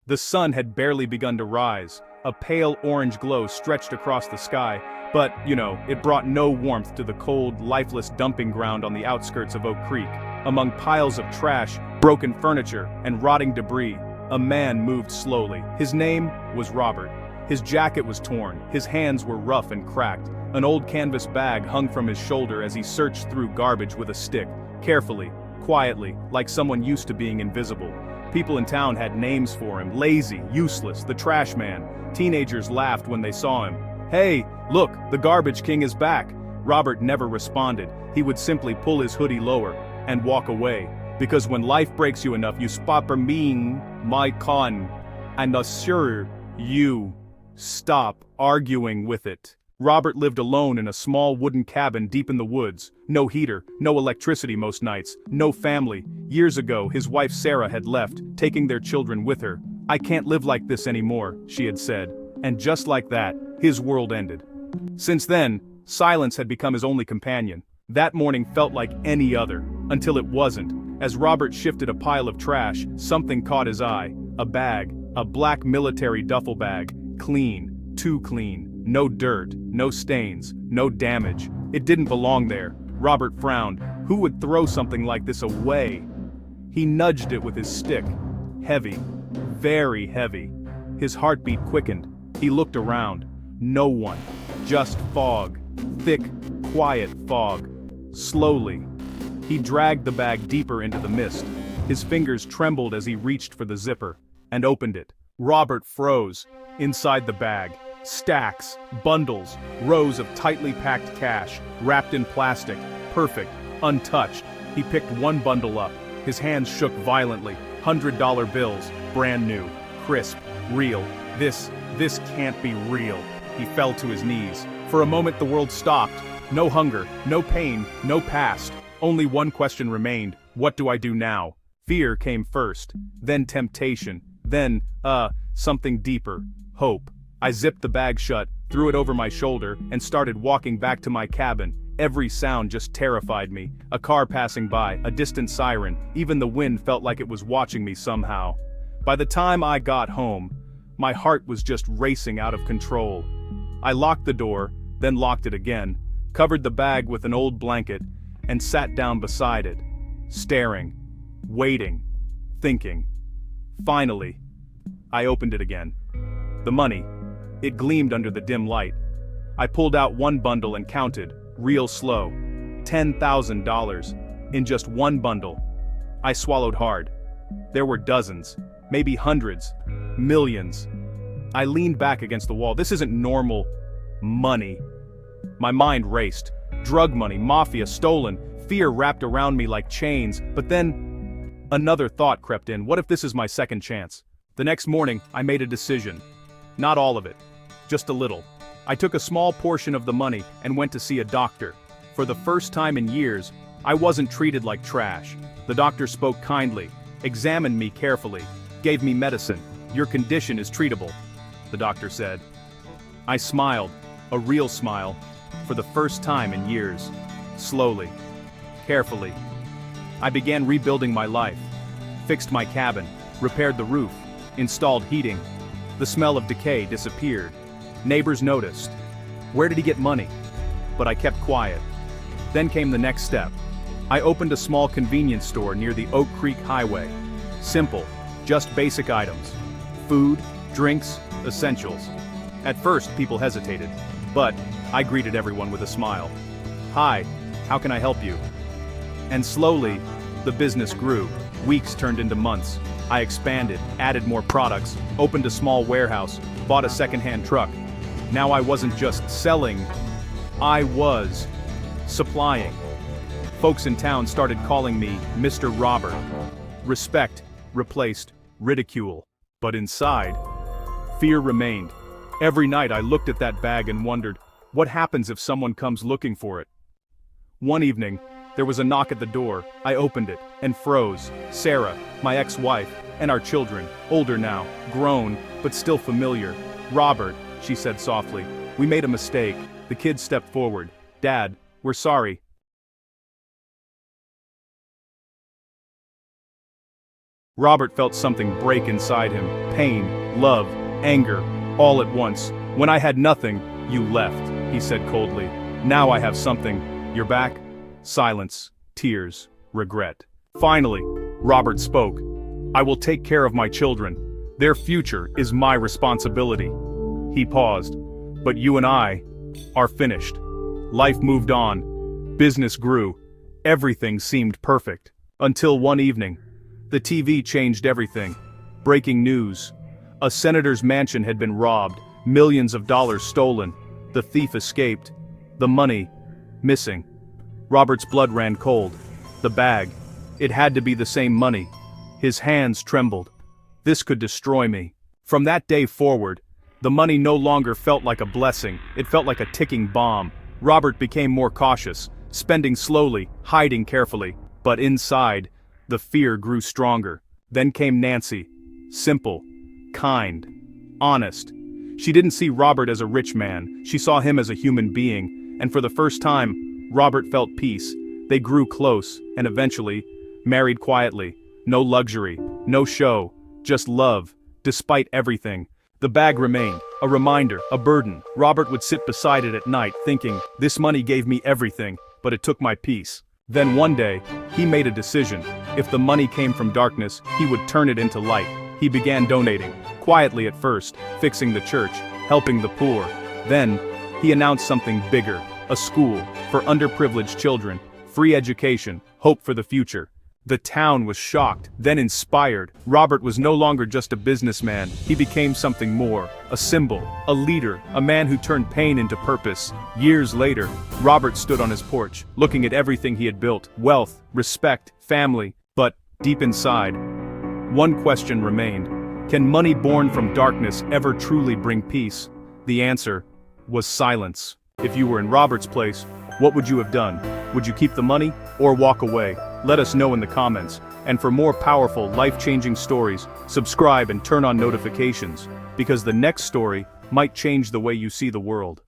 The sun had barely begun to rise. A pale orange glow stretched across the sky, but, it brought no warmth to the cold, lifeless dumping ground on the outskirts of Oak Creek. Among piles of trash, broken furniture, and rotting debris, a man moved slowly. His name was Robert. His jacket was torn, his hands were rough and cracked. An old canvas bag hung from his shoulder as he searched through garbage with a stick, carefully, quietly, like someone used to being invisible. People in town had names for him: lazy, useless, the trash man. Teenagers laughed when they saw him. "Hey, look, the garbage king is back." Robert never responded. He would simply pull his hoodie lower and walk away. Because when life breaks you enough, you stop being my con. And assure you, stop arguing with it. Robert lived alone in a small wooden cabin deep in the woods. No heater, no electricity most nights, no family. Years ago, his wife Sarah had left, taking their children with her. "I can't live like this anymore," she had said. And just like that, his world ended. Since then, silence had become his only companion. That morning felt like any other, until it wasn't. As Robert shifted a pile of trash, something caught his eye. A bag, a black military duffel bag, clean, too clean. No dirt, no stains, no damage. It didn't belong there. Robert frowned. Who would throw something like this away? He nudged it with his stick. Heavy. Very heavy. His heartbeat quickened. He looked around. No one. Just fog. Thick, quiet fog. Slowly, he dragged the bag deeper into the mist. His fingers trembled as he reached for the zipper and opened it. Robert froze. Inside the bag, stacks, bundles, rows of tightly packed cash, wrapped in plastic, perfect, untouched. He picked one bundle up. His hands shook violently. $100 bills, brand new, crisp, real. This can't be real. He fell to his knees. For a moment the world stopped. No hunger, no pain, no past. Only one question remained: what do I do now? Fear came first, then temptation, then, something deeper, hope. I zipped the bag shut, threw it over my shoulder, and started walking back to my cabin. Every sound just terrified me. A car passing by, a distant siren, even the wind felt like it was watching me somehow. By the time I got home, my heart was just racing out of control. I locked the door, then locked it again, covered the bag with an old blanket, and sat down beside it, staring, waiting, thinking. Finally, I opened it again. The money. It gleamed under the dim light. I pulled out one bundle and counted, real slow. $10,000 in just one bundle. I swallowed hard. There were dozens, maybe hundreds, millions. I leaned back against the wall. This isn't normal money. My mind raced. Drug money, mafia, stolen. Fear wrapped around me like chains. But then another thought crept in. What if this is my second chance? The next morning, I made a decision. Not all of it, just a little. I took a small portion of the money and went to see a doctor. For the first time in years, I wasn't treated like trash. The doctor spoke kindly, examined me carefully, gave me medicine. "Your condition is treatable," the doctor said. I smiled, a real smile, for the first time in years. Slowly, carefully, I began rebuilding my life. Fixed my cabin, repaired the roof, installed heating. The smell of decay disappeared. Neighbors noticed. Where did he get money? But I kept quiet. Then came the next step. I opened a small convenience store near the Oak Creek Highway. Simple, just basic items. Food, drinks, essentials. At first, people hesitated, but I greeted everyone with a smile. "Hi, how can I help you?" And slowly, the business grew. Weeks turned into months. I expanded, added more products, opened a small warehouse, bought a second-hand truck. Now I wasn't just selling, I was supplying. Folks in town started calling me Mr. Robert. Respect replaced ridicule. But inside, fear remained. Every night I looked at that bag and wondered, what happens if someone comes looking for it? One evening, there was a knock at the door. I opened it and froze. Sarah, my ex-wife, and our children, older now, grown, but still familiar. "Robert," she said softly, "we made a mistake." The kids stepped forward. "Dad, we're sorry." Robert felt something break inside him. Pain, love, anger, all at once. "When I had nothing, you left," he said coldly. "Now I have something. You're back?" Silence, tears, regret. Finally, Robert spoke. "I will take care of my children. Their future is my responsibility." He paused. "But you and I are finished." Life moved on. Business grew. Everything seemed perfect. Until one evening. The TV changed everything. Breaking news. A senator's mansion had been robbed, millions of dollars stolen. The thief escaped. The money, missing. Robert's blood ran cold. The bag. It had to be the same money. His hands trembled. This could destroy me. From that day forward, the money no longer felt like a blessing, it felt like a ticking bomb. Robert became more cautious, spending slowly, hiding carefully. But inside, the fear grew stronger. Then came Nancy. Simple, kind, honest. She didn't see Robert as a rich man, she saw him as a human being, and for the first time, Robert felt peace. They grew close, and eventually, married quietly. No luxury, no show, just love, despite everything. The bag remained, a reminder, a burden. Robert would sit beside it at night, thinking, "This money gave me everything, but it took my peace." Then one day, he made a decision. If the money came from darkness, he would turn it into light. He began donating, quietly at first, fixing the church, helping the poor. Then, he announced something bigger, a school for underprivileged children, free education, hope for the future. The town was shocked, then inspired. Robert was no longer just a businessman, he became something more, a symbol, a leader, a man who turned pain into purpose. Years later, Robert stood on his porch, looking at everything he had built, wealth, respect, family, but, deep inside, one question remained. Can money born from darkness ever truly bring peace? The answer was silence. If you were in Robert's place, what would you have done? Would you keep the money, or walk away? Let us know in the comments. And for more powerful, life-changing stories, subscribe and turn on notifications, because the next story might change the way you see the world.